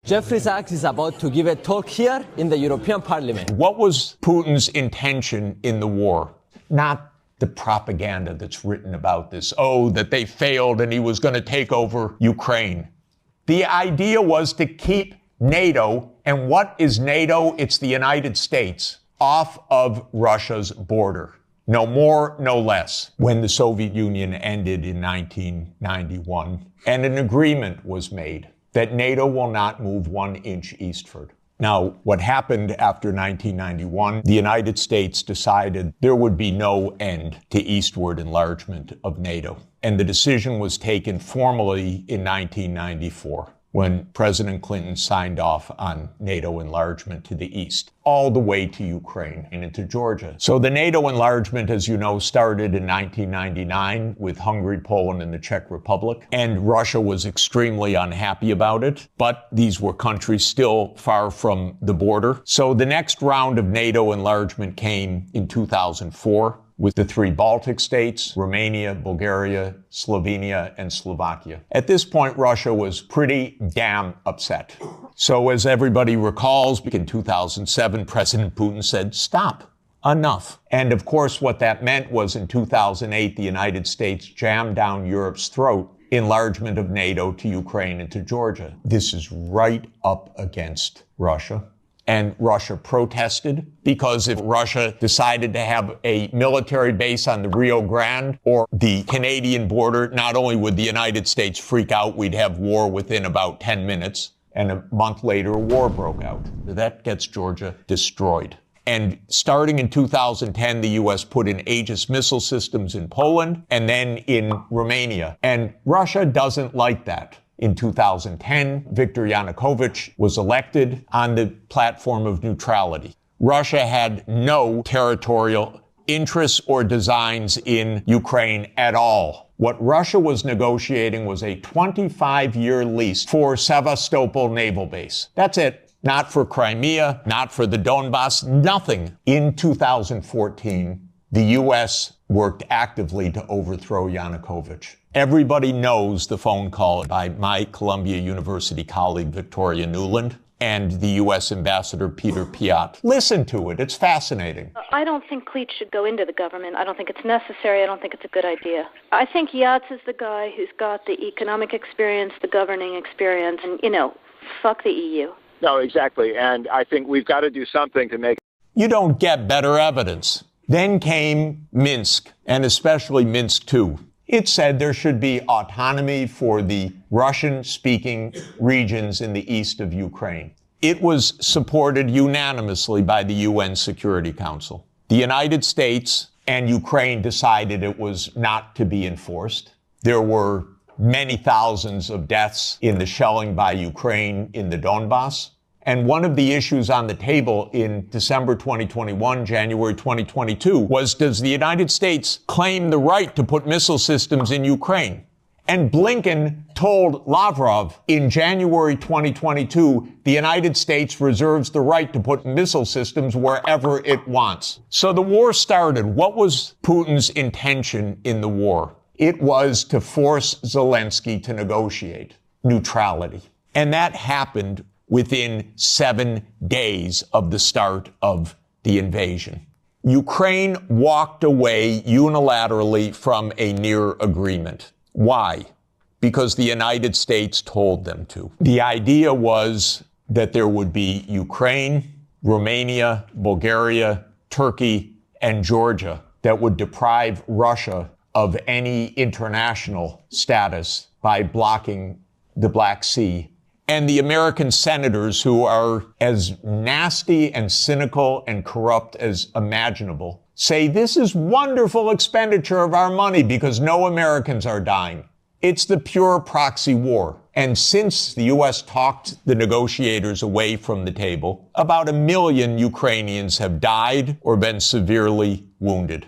Jeffrey Sachs is about to give a talk here in the European Parliament. What was Putin's intention in the war? Not the propaganda that's written about this. Oh, that they failed and he was going to take over Ukraine. The idea was to keep NATO, and what is NATO? It's the United States, off of Russia's border. No more, no less. When the Soviet Union ended in 1991, and an agreement was made that NATO will not move 1 inch eastward. Now, what happened after 1991, the United States decided there would be no end to eastward enlargement of NATO. And the decision was taken formally in 1994, when President Clinton signed off on NATO enlargement to the east, all the way to Ukraine and into Georgia. So the NATO enlargement, as you know, started in 1999 with Hungary, Poland, and the Czech Republic. And Russia was extremely unhappy about it. But these were countries still far from the border. So the next round of NATO enlargement came in 2004. With the 3 Baltic states, Romania, Bulgaria, Slovenia, and Slovakia. At this point, Russia was pretty damn upset. So as everybody recalls, in 2007, President Putin said, stop, enough. And of course, what that meant was in 2008, the United States jammed down Europe's throat enlargement of NATO to Ukraine and to Georgia. This is right up against Russia. And Russia protested, because if Russia decided to have a military base on the Rio Grande or the Canadian border, not only would the United States freak out, we'd have war within about 10 minutes. And a month later, a war broke out. That gets Georgia destroyed. And starting in 2010, the U.S. put in Aegis missile systems in Poland and then in Romania. And Russia doesn't like that. In 2010, Viktor Yanukovych was elected on the platform of neutrality. Russia had no territorial interests or designs in Ukraine at all. What Russia was negotiating was a 25-year lease for Sevastopol Naval Base. That's it. Not for Crimea, not for the Donbass, nothing. In 2014, the U.S. worked actively to overthrow Yanukovych. Everybody knows the phone call by my Columbia University colleague, Victoria Nuland, and the U.S. Ambassador Peter Piot. Listen to it. It's fascinating. I don't think Cleach should go into the government. I don't think it's necessary. I don't think it's a good idea. I think Yats is the guy who's got the economic experience, the governing experience, and, fuck the EU. No, exactly. And I think we've got to do something to make... You don't get better evidence. Then came Minsk, and especially Minsk II. It said there should be autonomy for the Russian-speaking regions in the east of Ukraine. It was supported unanimously by the UN Security Council. The United States and Ukraine decided it was not to be enforced. There were many thousands of deaths in the shelling by Ukraine in the Donbass. And one of the issues on the table in December 2021, January 2022, was, does the United States claim the right to put missile systems in Ukraine? And Blinken told Lavrov in January 2022, the United States reserves the right to put missile systems wherever it wants. So the war started. What was Putin's intention in the war? It was to force Zelensky to negotiate neutrality. And that happened within 7 days of the start of the invasion. Ukraine walked away unilaterally from a near agreement. Why? Because the United States told them to. The idea was that there would be Ukraine, Romania, Bulgaria, Turkey, and Georgia that would deprive Russia of any international status by blocking the Black Sea. And the American senators, who are as nasty and cynical and corrupt as imaginable, say this is wonderful expenditure of our money because no Americans are dying. It's the pure proxy war. And since the U.S. talked the negotiators away from the table, about 1 million Ukrainians have died or been severely wounded.